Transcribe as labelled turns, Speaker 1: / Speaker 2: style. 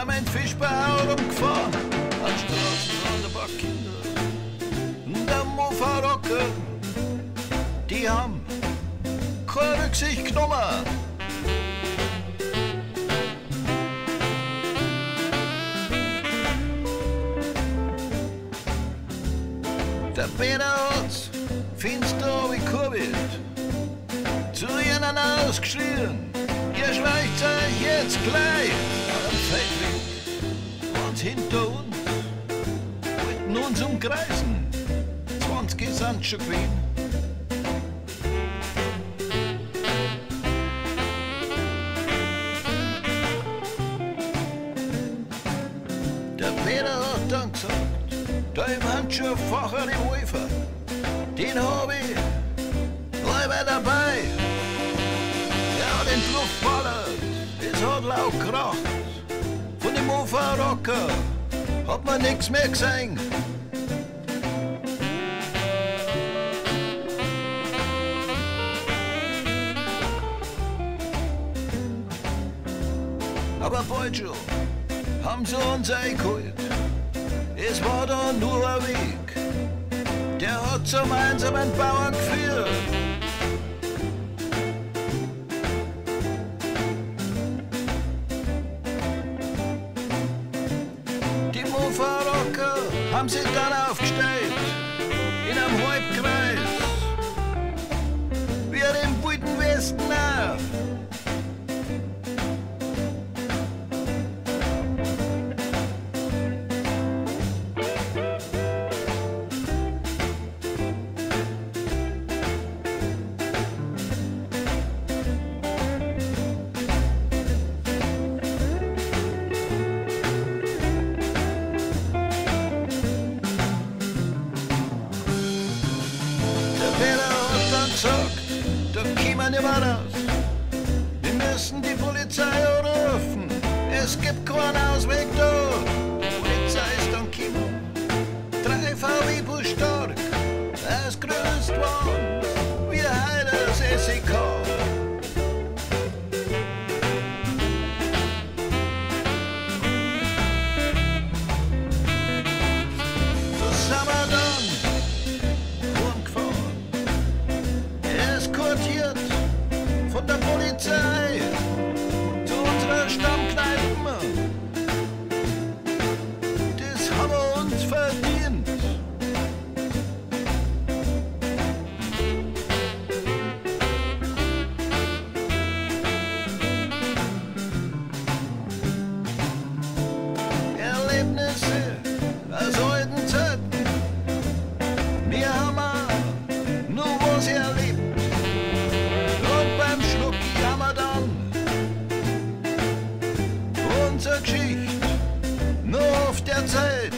Speaker 1: sind wir in Fischbau rumgefahren, an Straßen an ein paar Kinder. Und der Mofarocker, die haben keine Rücksicht genommen. Der Peter hat's finster wie Covid zu ihnen ausgeschrien. Ihr schleicht euch jetzt gleich am Feldweg. Und hinter uns wollten uns umkreisen. 20 sind schon gewesen. Der Peter hat dann gesagt, da im Handschuhfacher im Wolfer, den hab ich leider dabei. Der hat in die Luft ballert, es hat laut geracht. Von dem Mofarocker hat man nix mehr gesehen. Aber bald schon haben sie uns eingeholt. Es war da nur ein Weg, der hat zum einsamen Bauern geführt. Die Mofarocker haben sich dann aufgestellt, in einem Halbkreis, wie dem guten Westen auch. Da kommen wir nicht mehr raus. Wir müssen die Polizei rufen. Es gibt keinen Ausweg da. Die Polizei ist dann gekommen. 3 VW-Bus stark. Das größte waren wie heute das SEK. Da sind wir dann von der Polizei zu unserer Stammkneipe. Das haben wir uns verdient. Erlebnisse aus alten Zeiten, die haben wir nur was erlebt. Unsere Geschichte, nur auf der Zeit.